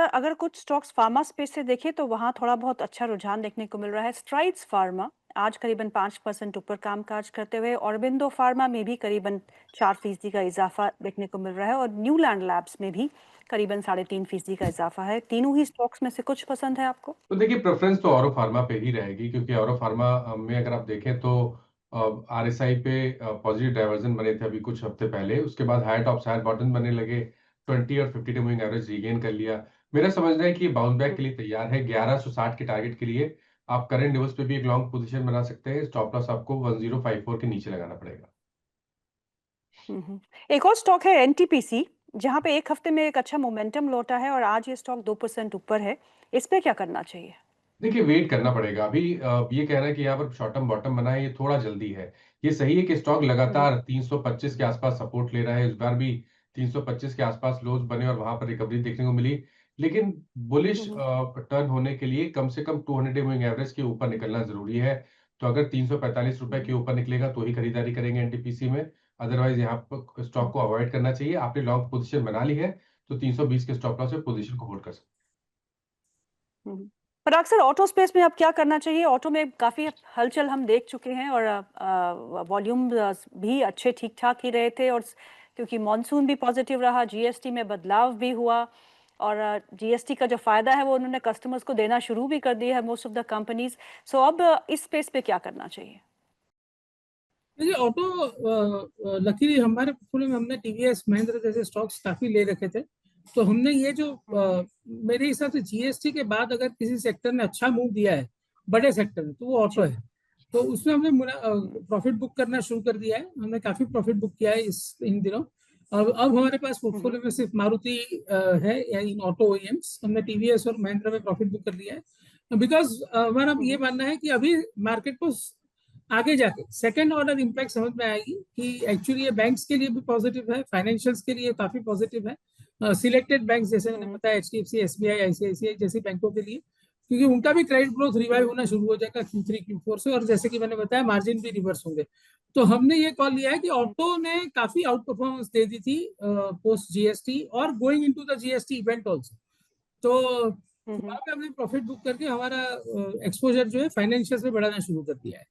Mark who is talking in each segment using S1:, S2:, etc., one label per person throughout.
S1: अगर कुछ stocks pharma space से देखें तो वहाँ थोड़ा बहुत अच्छा रुझान देखने को मिल रहा है। स्ट्राइड्स फार्मा आज करीबन 5% ऊपर कामकाज करते हुए, ऑरोबिंदो फार्मा में भी करीबन 4% का इजाफा देखने को मिल रहा है और न्यूलैंड लैब्स में भी करीबन 3.5% का इजाफा है। तीनों ही स्टॉक्स में से कुछ पसंद है आपको?
S2: तो देखिए, प्रेफरेंस तो ऑरो फार्मा पे ही रहेगी, क्योंकि ऑरो फार्मा में अगर आप देखें तो आरएसआई पे पॉजिटिव डाइवर्जन बने थे अभी कुछ हफ्ते पहले। उसके बाद हायर टॉप्स हायर बॉटम बनने लगे, 20 और 50 डे मूविंग एवरेज रीगेन कर लिया। मेरा समझना है कि ये बाउंस बैक
S1: हम्म,
S2: के लिए तैयार है। 1160 के टारगेट के लिए आप करंट लेवल्स पे भी एक लॉन्ग पोजीशन बना सकते हैं। स्टॉप लॉस आपको 1054 के नीचे लगाना पड़ेगा।
S1: एक और स्टॉक है एनटीपीसी, जहां पे एक हफ्ते में एक अच्छा मोमेंटम लौटा है और आज ये स्टॉक 2% ऊपर है। इस पे क्या करना चाहिए?
S2: देखिए, वेट करना पड़ेगा अभी। ये कह रहा है कि यहाँ पर शॉर्ट टर्म बॉटम बना है, ये थोड़ा जल्दी है। ये सही है कि स्टॉक
S1: हम्म,
S2: लगातार 325 के आसपास सपोर्ट ले रहा है। इस बार भी 325 के आसपास लोज बने और वहां पर रिकवरी देखने को मिली। लेकिन बुलिश
S1: हम्म,
S2: टर्न होने के लिए कम से कम 200 डे मूविंग एवरेज के ऊपर निकलना जरूरी है। तो अगर 345 रुपए के
S1: हम्म,
S2: ऊपर निकलेगा तो ही खरीदारी करेंगे एनटीपीसी में। अदरवाइज यहाँ पर स्टॉक को
S1: हम्म,
S2: अवॉइड करना चाहिए। आपने लॉन्ग पोजीशन बना ली है तो 320 के स्टॉप लॉस से पोजीशन को होल्ड कर सकते
S1: हम्म। पर अक्सर ऑटो स्पेस में अब क्या करना चाहिए? ऑटो में काफी हलचल हम देख चुके हैं और वॉल्यूम भी अच्छे ठीक ठाक ही रहे थे, और क्योंकि मॉनसून भी पॉजिटिव रहा, जीएसटी में बदलाव भी हुआ और जीएसटी का जो फायदा है वो उन्होंने कस्टमर्स को देना शुरू भी कर दिया है मोस्ट ऑफ द कंपनीज। सो अब इस स्पेस पे क्या करना चाहिए?
S2: देखिए, ऑटो लकीली हमारे पोर्टफोलियो में हमने टीवीएस महिंद्रा जैसे स्टॉक्स काफी ले रखे थे। तो हमने ये जो
S1: हम्म,
S2: मेरे हिसाब से जीएसटी के बाद अगर किसी सेक्टर ने अच्छा मूव दिया है, बड़े सेक्टर में, तो वो ऑटो
S1: जी।
S2: है। तो उसमें हमने
S1: हम्म,
S2: प्रॉफिट बुक करना शुरू कर दिया है। हमने काफी प्रॉफिट बुक किया है इस इन दिनों। अब हमारे पास
S1: हम्म,
S2: पोर्टफोलियो में सिर्फ मारुति है या इन ऑटो ओईएम्स। हमने टीवीएस और महिंद्रा में प्रॉफिट बुक कर लिया है, बिकॉज हमारा ये
S1: हम्म,
S2: मानना है कि अभी मार्केट को आगे जाके सेकेंड ऑर्डर इम्पैक्ट समझ में आएगी कि एक्चुअली ये बैंक्स के लिए भी पॉजिटिव है, फाइनेंशियल्स के लिए काफी पॉजिटिव है। सिलेक्टेड बैंक्स जैसे मैंने
S1: हम्म,
S2: बताया, एचडीएफसी, एसबीआई, आईसीआईसीआई जैसी बैंकों के लिए, क्योंकि उनका भी क्रेडिट ग्रोथ रिवाइव
S1: हम्म,
S2: होना शुरू हो जाएगा Q3 Q4 से। और जैसे कि मैंने बताया, मार्जिन भी रिवर्स होंगे। तो हमने ये कॉल लिया है कि
S1: हम्म,
S2: ऑटो ने काफी आउट परफॉर्मेंस दे दी थी पोस्ट जीएसटी और going into the GST event also. तो
S1: हम्म,
S2: वहां पे हमने प्रॉफिट बुक करके हमारा एक्सपोजर जो है फाइनेंशियल में बढ़ाना शुरू कर दिया है।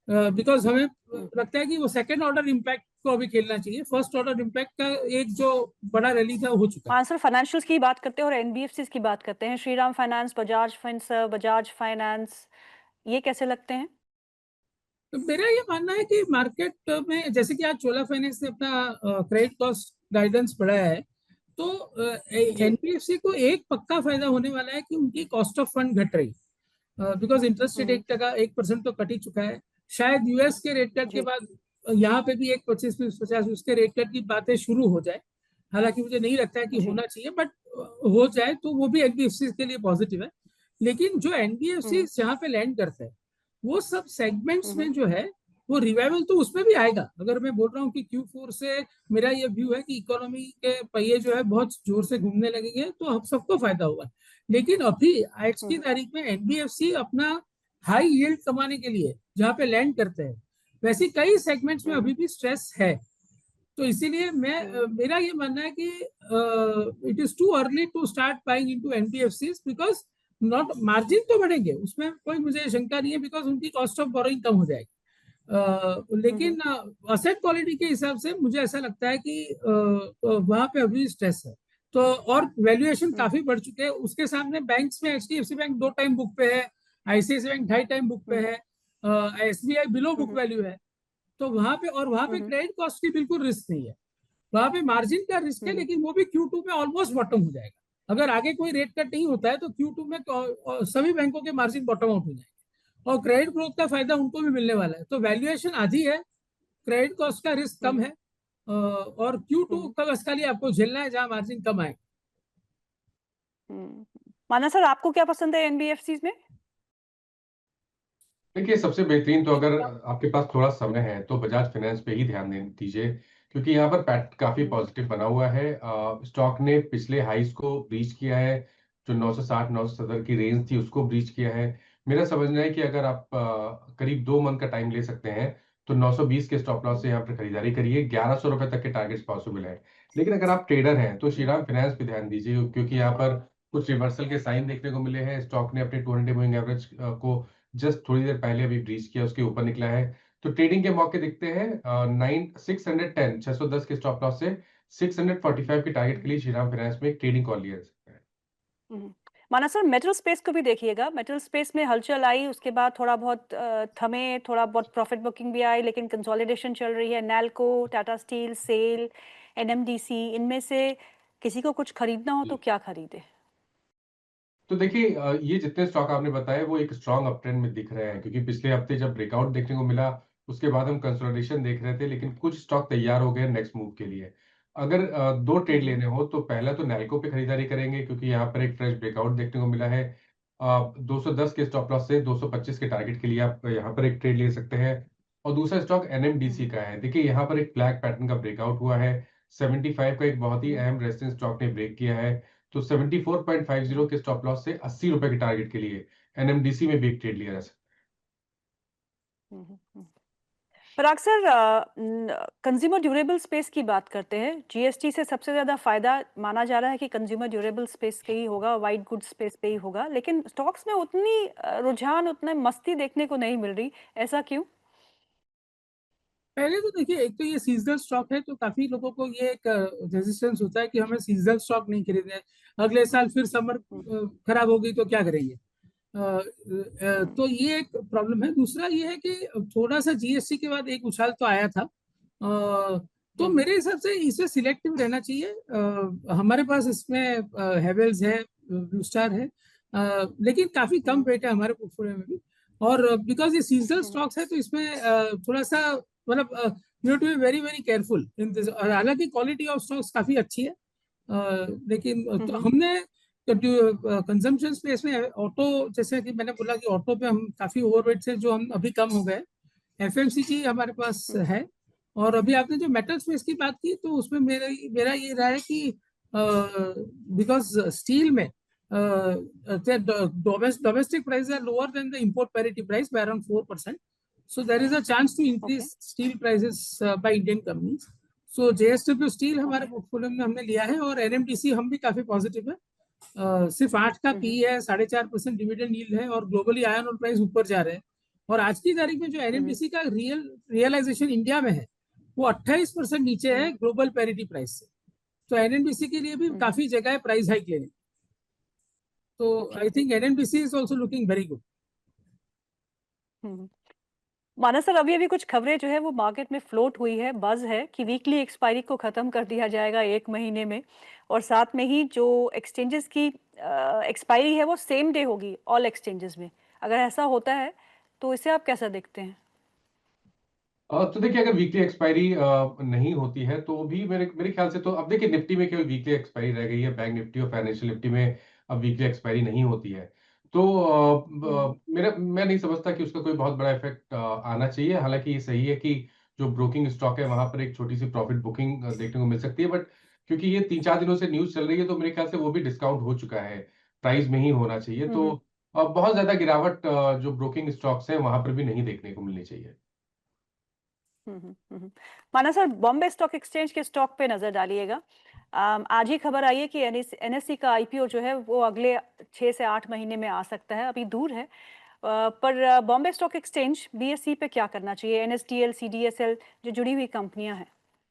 S2: बिकॉज हमें
S1: हम्म।
S2: लगता है कि वो सेकेंड ऑर्डर इम्पैक्ट को अभी खेलना चाहिए। फर्स्ट ऑर्डर इम्पैक्ट का एक जो बड़ा रैली था हो चुका है।
S1: हाँ सर, फाइनेंशियल्स की बात करते हैं और एनबीएफसीज की बात करते हैं। Shriram finance, Bajaj Finserv, Bajaj finance, ये कैसे लगते हैं?
S2: तो मेरा ये मानना है कि मार्केट में जैसे कि आज चोला फाइनेंस ने अपना क्रेडिट कॉस्ट गाइडेंस बढ़ाया है, तो
S1: जी।
S2: एनबीएफसी को एक पक्का फायदा होने वाला है कि उनकी कॉस्ट ऑफ फंड घट रही। बिकॉज इंटरेस्ट रेट
S1: हम्म,
S2: 1% तो कट ही चुका है। शायद यूएस के रेट कट के
S1: जी।
S2: बाद यहाँ पे भी एक 25 20 50 उसके रेट कट की बातें शुरू हो जाए। हालांकि मुझे नहीं लगता है कि
S1: जी।
S2: होना चाहिए, बट हो जाए तो वो भी एनबीएफसी के लिए पॉजिटिव है। लेकिन जो एनबीएफसी
S1: हम्म,
S2: जहाँ पे लैंड करता है, वो सब सेगमेंट्स
S1: हम्म,
S2: में जो है वो रिवाइवल तो उसमें भी आएगा। अगर मैं बोल रहा हूँ कि Q4 से मेरा ये व्यू है कि इकोनॉमी के पहिए जो है बहुत जोर से घूमने लगेंगे, तो हम सबको फायदा होगा। लेकिन अभी आज की
S1: हम्म,
S2: तारीख में एनबीएफसी अपना हाई यील्ड कमाने के लिए जहाँ पे लैंड करते हैं, वैसे कई सेगमेंट्स में
S1: हम्म,
S2: अभी भी स्ट्रेस है। तो इसीलिए
S1: हम्म,
S2: मेरा ये मानना है कि it is too early to start buying into NBFCs, because not margin तो बढ़ेंगे, उसमें कोई मुझे शंका नहीं है, बिकॉज उनकी कॉस्ट ऑफ बोरोइंग कम हो जाएगी।
S1: हम्म,
S2: लेकिन असेट क्वालिटी के हिसाब से मुझे ऐसा लगता है कि वहां पे अभी स्ट्रेस है। तो और वैल्यूएशन
S1: हम्म,
S2: काफी बढ़ चुके हैं उसके सामने। बैंक्स में एचडीएफसी बैंक 2 टाइम बुक पे है, आईसीआईसी बैंक 2.5 टाइम बुक पे
S1: हम्म,
S2: है, एसबीआई बिलो बुक
S1: हम्म,
S2: वैल्यू है। तो वहां पे, और वहां पे
S1: हम्म,
S2: क्रेडिट कॉस्ट की बिल्कुल रिस्क नहीं है। वहां पे मार्जिन का रिस्क है,
S1: हम्म,
S2: लेकिन वो भी Q2 में ऑलमोस्ट बॉटम हो जाएगा। अगर आगे कोई रेट कट नहीं होता है तो Q2 में सभी बैंकों के मार्जिन बॉटम आउट हो जाएंगे और क्रेडिट ग्रोथ का फायदा उनको भी मिलने वाला है। तो वैल्यूएशन आधी है, क्रेडिट कॉस्ट का रिस्क कम
S1: हम्म,
S2: है, और Q2
S1: हम्म,
S2: का बस खाली आपको झेलना है जहां मार्जिन कम आए।
S1: हम्म। माना सर, आपको क्या पसंद है एनबीएफसीज में?
S2: देखिए, सबसे बेहतरीन तो अगर आपके पास थोड़ा समय है तो बजाज फाइनेंस पे ही ध्यान दीजिए, क्योंकि यहाँ पर पैट काफी
S1: हम्म,
S2: पॉजिटिव बना हुआ है। स्टॉक ने पिछले हाइस को ब्रीच किया है, जो 960 970 की रेंज थी उसको ब्रीच किया है। मेरा समझना है कि अगर आप करीब 2 मंथ का टाइम ले सकते हैं तो 920 के स्टॉप लॉस से यहाँ पर खरीदारी करिए। 1100 रुपए तक के टारगेट्स पॉसिबल है। लेकिन अगर आप ट्रेडर हैं तो
S1: हम्म,
S2: श्रीराम फाइनेंस पे ध्यान दीजिए, क्योंकि यहाँ पर कुछ रिवर्सल के साइन देखने को मिले हैं। स्टॉक ने अपने 200 मूविंग एवरेज को जस्ट थोड़ी देर पहले अभी ब्रीच किया, उसके ऊपर निकला है। तो ट्रेडिंग के मौके दिखते हैं 610 के स्टॉप लॉस से 645 के टारगेट के लिए श्रीराम फाइनेंस में एक ट्रेडिंग कॉल लिया जा सकता है।
S1: माना सर मेटल स्पेस को भी देखिएगा, मेटल स्पेस में हलचल आई, उसके बाद थोड़ा बहुत थमे, थोड़ा बहुत प्रॉफिट बुकिंग भी आई, लेकिन कंसोलिडेशन चल रही है। Nalco, Tata steel, SAIL, NMDC, इनमें से किसी को कुछ खरीदना हो तो क्या खरीदे?
S2: तो देखिए ये जितने स्टॉक आपने बताए वो एक स्ट्रांग अपट्रेंड में दिख रहे हैं, क्योंकि पिछले हफ्ते जब ब्रेकआउट देखने को मिला उसके बाद हम कंसोलिडेशन देख रहे थे, लेकिन कुछ स्टॉक तैयार हो गए नेक्स्ट मूव के लिए। अगर दो ट्रेड
S1: हम्म,
S2: लेने हो तो पहला तो नैल्को पे खरीदारी करेंगे, क्योंकि यहाँ पर एक फ्रेश ब्रेकआउट देखने को मिला है। 210 के स्टॉप लॉस से 225 के टारगेट के लिए आप यहाँ पर एक ट्रेड ले सकते हैं। और दूसरा स्टॉक एनएमडीसी
S1: हम्म,
S2: का है। देखिए यहाँ पर एक फ्लैग पैटर्न का ब्रेकआउट हुआ है। 75 का एक बहुत ही
S1: हम्म,
S2: अहम रेजिस्टेंस स्टॉक ने ब्रेक किया है। तो 74.50 के स्टॉप लॉस से 80 रुपए के टारगेट के लिए एनएमडीसी में भी एक ट्रेड लिया जा सकता
S1: हम्म, पर अक्सर कंज्यूमर ड्यूरेबल स्पेस की बात करते हैं। जीएसटी से सबसे ज्यादा फायदा माना जा रहा है कि कंज्यूमर ड्यूरेबल स्पेस के ही होगा, वाइट गुड स्पेस पे ही होगा, लेकिन स्टॉक्स में उतनी रुझान, उतने मस्ती देखने को नहीं मिल रही। ऐसा क्यों?
S3: पहले तो देखिए, एक तो ये सीजनल स्टॉक है, तो काफी लोगों को ये एक रेजिस्टेंस होता है कि हमें सीजनल स्टॉक नहीं खरीदना है। अगले साल फिर समर
S1: हम्म,
S3: खराब हो गई तो क्या करेंगे।
S1: हम्म,
S3: तो ये एक प्रॉब्लम है। दूसरा ये है कि थोड़ा सा जीएसटी के बाद एक उछाल तो आया था। तो
S1: हम्म,
S3: मेरे हिसाब से इसे सिलेक्टिव रहना चाहिए। हमारे पास इसमें हेवेल्स है, ब्लू स्टार है, लेकिन काफी कम
S1: हम्म,
S3: रेट है हमारे पोर्टफोलियो में भी। और बिकॉज ये सीजनल
S1: हम्म,
S3: स्टॉक्स है तो इसमें थोड़ा सा मतलब you to be very very careful in this. हालांकि क्वालिटी ऑफ स्टॉक्स काफी अच्छी है, लेकिन तो
S1: हम्म,
S3: हमने कंजम्पशन स्पेस में ऑटो, जैसे कि मैंने बोला कि ऑटो पे हम काफी ओवरवेट से जो हम अभी कम हो गए। एफएमसीजी हमारे पास
S1: हम्म,
S3: है। और अभी आपने जो मेटल स्पेस की बात की, तो उसमें मेरा मेरा ये रहा है कि बिकॉज स्टील में domestic prices are lower than the import parity price by around 4%. So there is a chance to
S1: okay,
S3: increase steel prices by Indian companies. So JSW Steel हमारे
S1: ओके,
S3: पोर्टफोलियो में हमने लिया है, और NMDC हम भी काफी पॉजिटिव है। सिर्फ 8 का पी है, 4.5% डिविडेंड यील्ड है, और ग्लोबली आयरन और प्राइस ऊपर जा रहे हैं। और आज की तारीख में जो
S1: हम्म,
S3: एनएमडीसी का रियलाइजेशन इंडिया में है, वो 28% नीचे है
S1: हम्म,
S3: ग्लोबल पैरिटी प्राइस से। तो एनएमडीसी के लिए भी
S1: हम्म,
S3: काफी जगह है प्राइस हाइक लेने। तो
S1: okay,
S3: I think NMDC is also looking very good.
S1: Hmm. माना सर, अभी अभी कुछ खबरें जो है वो मार्केट में फ्लोट हुई है, बज है कि वीकली एक्सपायरी को खत्म कर दिया जाएगा 1 महीने में, और साथ में ही जो एक्सचेंजेस की एक्सपायरी है वो सेम डे होगी ऑल एक्सचेंजेस में। अगर ऐसा होता है तो इसे आप कैसा देखते हैं?
S2: तो देखिए अगर वीकली एक्सपायरी नहीं होती है तो भी मेरे मेरे ख्याल से, तो अब देखिए निफ्टी में केवल वीकली एक्सपायरी रह गई है। बैंक निफ्टी और फाइनेंशियल निफ्टी में अब वीकली एक्सपायरी नहीं होती है। तो
S1: हम्म,
S2: मेरा मैं नहीं समझता कि उसका कोई बहुत बड़ा इफेक्ट आना चाहिए। हालांकि ये सही है कि जो ब्रोकिंग स्टॉक है वहां पर एक छोटी सी प्रॉफिट बुकिंग देखने को मिल सकती है, बट क्योंकि ये 3-4 दिनों से न्यूज चल रही है तो मेरे ख्याल से वो भी डिस्काउंट हो चुका है, प्राइस में ही होना चाहिए। तो
S1: हम्म,
S2: बहुत ज्यादा गिरावट जो ब्रोकिंग स्टॉक्स है वहां पर भी नहीं देखने को मिलनी चाहिए।
S1: माना सर, बॉम्बे स्टॉक एक्सचेंज के स्टॉक पे नजर डालिएगा। आज ही खबर आई है कि एनएससी का आईपीओ जो है वो अगले 6 से 8 महीने में आ सकता है, अभी दूर है। पर बॉम्बे स्टॉक एक्सचेंज बीएसई पे क्या करना चाहिए? एनएसडीएल, सीडीएसएल जो जुड़ी हुई कंपनियां हैं।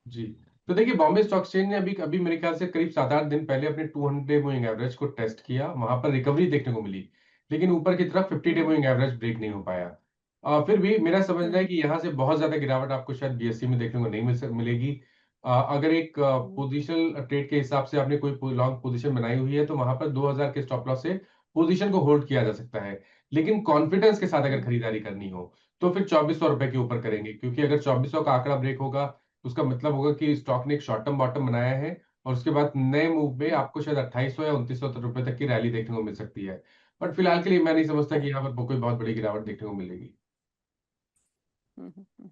S2: जी। तो देखिए बॉम्बे स्टॉक एक्सचेंज ने अभी अभी मेरे ख्याल से करीब 7-8 दिन पहले अपने 200 मूविंग एवरेज को टेस्ट किया, वहां पर रिकवरी देखने को मिली, लेकिन ऊपर की तरफ 50 डे
S1: हम्म,
S2: मूविंग एवरेज ब्रेक नहीं हो पाया। फिर भी मेरा समझना है
S1: हम्म,
S2: कि यहाँ से बहुत ज्यादा गिरावट आपको शायद बीएससी में देखने को नहीं मिलेगी। अगर एक
S1: हम्म,
S2: पोजिशनल ट्रेड के हिसाब से आपने कोई लॉन्ग पोजीशन बनाई हुई है तो वहां पर 2000 के स्टॉप लॉस से पोजीशन को होल्ड किया जा सकता है। लेकिन कॉन्फिडेंस के साथ अगर
S1: हम्म,
S2: खरीदारी करनी हो तो फिर 2400 रुपए के ऊपर करेंगे, क्योंकि अगर 2400 का आंकड़ा ब्रेक होगा उसका मतलब होगा कि स्टॉक ने एक शॉर्ट टर्म बॉटम बनाया है, और उसके बाद नए मूव में
S1: हम्म,
S2: आपको शायद 2800 या 2900 रुपए तक की रैली देखने को मिल सकती है। बट फिलहाल के लिए मैं नहीं समझता कि यहाँ पर कोई बहुत बड़ी गिरावट देखने को मिलेगी।
S1: हम्म, हम्म।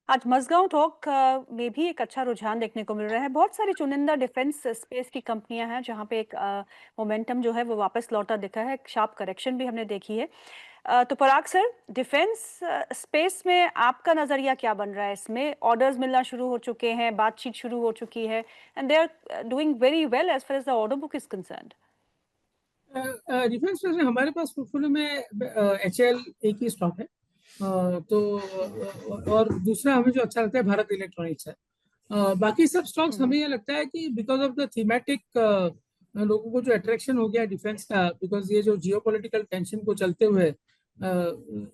S1: आज मज़गांव टॉक में भी एक अच्छा रुझान देखने को मिल रहा है। बहुत सारी चुनिंदा डिफेंस स्पेस की कंपनियां हैं जहां पे एक मोमेंटम जो है वो वापस लौटा दिखा है, शार्प करेक्शन भी हमने देखी है। तो पराग सर, डिफेंस स्पेस में आपका नजरिया क्या बन रहा है? इसमें ऑर्डर्स मिलना शुरू हो चुके हैं, बातचीत शुरू हो चुकी है, and they are doing very well as far as the order book is concerned.
S3: Defence में हमारे पास पोर्टफोलियो में HAL एक ही स्टॉक है, तो और दूसरा हमें जो अच्छा लगता है भारत इलेक्ट्रॉनिक्स है। बाकी सब स्टॉक्स हमें ये लगता है कि बिकॉज ऑफ द थीमेटिक लोगों को जो अट्रैक्शन हो गया डिफेंस का, बिकॉज ये जो जियोपॉलिटिकल टेंशन को चलते हुए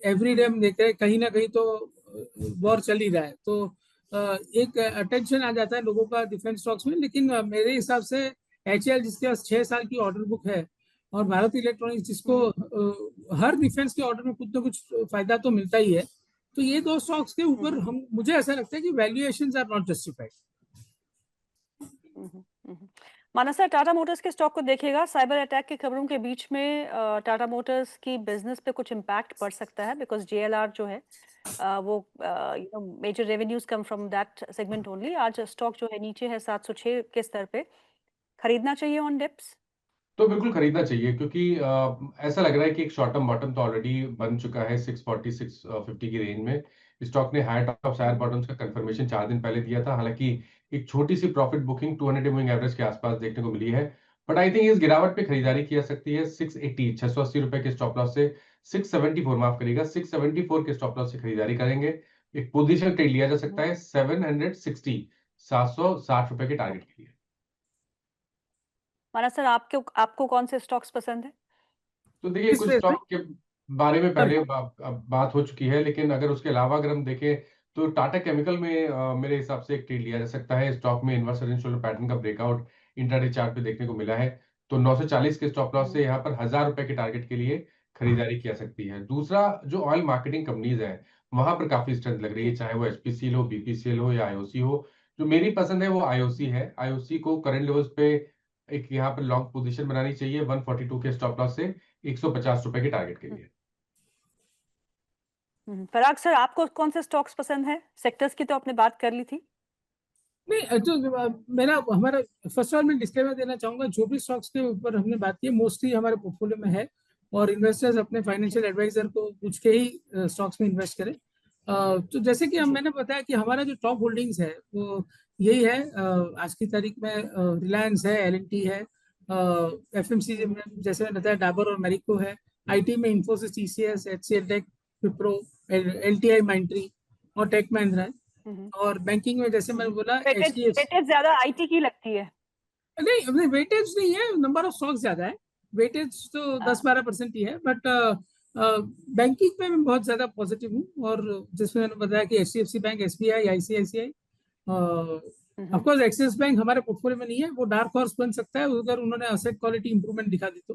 S3: एवरी डे हम देख रहे हैं कहीं ना कहीं तो वॉर चल ही रहा है, तो एक अटेंशन आ जाता है लोगों का डिफेंस स्टॉक्स में। लेकिन मेरे हिसाब से HAL जिसके पास 6 साल की ऑर्डर बुक है और भारत इलेक्ट्रॉनिक्स जिसको हर डिफेंस के ऑर्डर में कुछ ना कुछ फायदा तो मिलता ही है, तो ये दो स्टॉक्स के ऊपर हम मुझे ऐसा लगता है कि valuations are not justified.
S1: Manas sir, Tata motors के स्टॉक को देखिएगा, साइबर अटैक की खबरों के बीच में टाटा मोटर्स की बिजनेस पे कुछ इम्पैक्ट पड़ सकता है, बिकॉज JLR जो है वो major revenues come from that segment only. आज स्टॉक जो है नीचे है 706 के स्तर पे, खरीदना चाहिए ऑन डिप्स?
S2: तो बिल्कुल खरीदना चाहिए, क्योंकि ऐसा लग रहा है कि एक शॉर्ट टर्म बॉटम तो ऑलरेडी बन चुका है 640 650 की रेंज में। स्टॉक ने हायर टॉप हायर बॉटम्स का कंफर्मेशन 4 दिन पहले दिया था। हालांकि एक छोटी सी प्रॉफिट बुकिंग 200 मूविंग एवरेज के आसपास देखने को मिली है, बट आई थिंक इस गिरावट पे खरीदारी की जा सकती है। 680 रुपए के स्टॉप लॉस से 674, माफ करिएगा, 674 के स्टॉप लॉस से खरीदारी करेंगे। एक पोजीशन ट्रेड लिया जा सकता है 760 760 रुपए के टारगेट के लिए।
S1: मानस सर, आपको कौन से स्टॉक्स पसंद है?
S2: तो देखिए,
S3: किस
S2: कुछ
S3: स्पेस में?
S2: स्टॉक के बारे में
S3: सॉरी।
S2: पहले बात हो चुकी है, लेकिन अगर उसके अलावा अगर हम देखें तो टाटा केमिकल में मेरे हिसाब से एक ट्रेड लिया जा सकता है। स्टॉक में इनवर्स रेंज पैटर्न का ब्रेकआउट इंट्राडे चार्ट पे देखने को मिला है, तो 940 के स्टॉप लॉस से यहाँ पर 1000 रुपए के टारगेट के लिए खरीदारी की जा सकती है। दूसरा, जो ऑयल मार्केटिंग कंपनीज है वहां पर काफी स्ट्रेंथ लग रही है,
S1: जी।
S2: चाहे वो HPCL हो, BPCL हो या IOC हो। जो मेरी पसंद है वो IOC है। IOC को करंट लेवल्स पे एक यहाँ पर लॉन्ग पोजीशन बनानी चाहिए 142 के स्टॉप लॉस से 150 रुपए के टारगेट के लिए।
S1: पराग सर, आपको कौन से स्टॉक्स पसंद है? सेक्टर्स की तो आपने बात कर ली थी।
S3: नहीं, जो मेरा हमारा फर्स्ट ऑफ ऑल मैं डिस्क्लेमर देना चाहूंगा, जो भी स्टॉक्स के ऊपर हमने बात की मोस्टली हमारे पोर्टफोलियो में है, और इन्वेस्टर्स अपने फाइनेंशियल एडवाइजर को पूछ के ही स्टॉक्स में इन्वेस्ट करें। तो जैसे कि
S1: जी।
S3: मैंने बताया कि हमारा जो टॉप होल्डिंग्स है वो यही है। आज की तारीख में रिलायंस है, L&T है, FMCG में जैसे मैंने बताया डाबर और मैरिको है, IT में Infosys, TCS, HCL tech, Wipro, LTI Mindtree और टेक महिंद्रा है, और बैंकिंग में जैसे मैंने बोला
S1: वेटेज
S3: HDFC।
S1: वेटेज ज्यादा IT की लगती है।
S3: नहीं, वेटेज नहीं है, नंबर ऑफ स्टॉक्स ज्यादा है, वेटेज तो 10-12% ही है, बट बैंकिंग में मैं बहुत ज्यादा पॉजिटिव हूँ। और जिसमें मैंने बताया कि HDFC bank, SBI, ICICI, of course axis bank हमारे पोर्टफोलियो में नहीं है, वो डार्क हॉर्स बन सकता है अगर उन्होंने असेट क्वालिटी इंप्रूवमेंट दिखा दी तो,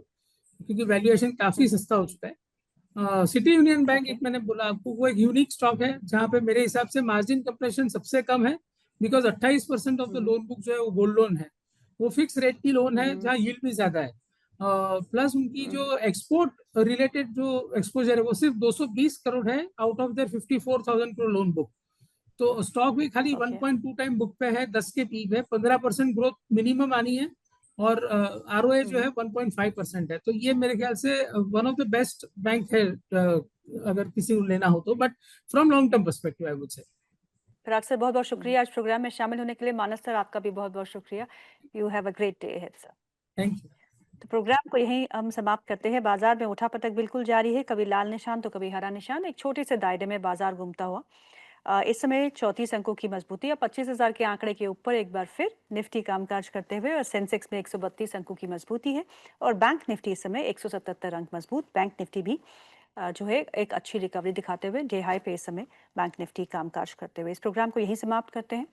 S3: क्योंकि वैल्यूएशन काफी सस्ता हो चुका है। City union bank
S1: okay.
S3: एक मैंने बोला आपको, वो एक यूनिक स्टॉक है जहां पे मेरे हिसाब से मार्जिन कंप्रेशन सबसे कम है, because 28% of the loan book जो है वो गोल्ड लोन है, वो फिक्स रेट की लोन है जहाँ यील्ड भी ज्यादा है। प्लस उनकी जो एक्सपोर्ट रिलेटेड जो एक्सपोजर है वो सिर्फ 220 करोड़ है out of their 54,000 crore loan book. तो स्टॉक भी खाली
S1: ओके।
S3: 1.2 टाइम बुक पे है, 10 के पीक है, 15% ग्रोथ मिनिमम आनी है, और ROA जो है 1.5% है। तो ये मेरे ख्याल से one of the best bank है अगर किसी को लेना हो तो, but from long term perspective I would say.
S1: Parag sir, बहुत बहुत शुक्रिया आज प्रोग्राम में शामिल होने के लिए। मानस सर, आपका भी बहुत बहुत शुक्रिया। You have a great day ahead sir.
S3: Thank you.
S1: तो प्रोग्राम को यहीं हम समाप्त करते हैं। बाजार में उठापटक बिल्कुल जारी है, कभी लाल निशान तो कभी हरा निशान, एक छोटे से दायरे में बाजार घूमता हुआ। इस समय 34 अंकों की मजबूती और 25,000 के आंकड़े के ऊपर एक बार फिर निफ्टी कामकाज करते हुए, और सेंसेक्स में 132 अंकों की मजबूती है, और बैंक निफ्टी इस समय 177 अंक मजबूत। बैंक निफ्टी भी जो है एक अच्छी रिकवरी दिखाते हुए डे हाई पे इस समय बैंक निफ्टी कामकाज करते हुए। इस प्रोग्राम को यहीं समाप्त करते हैं।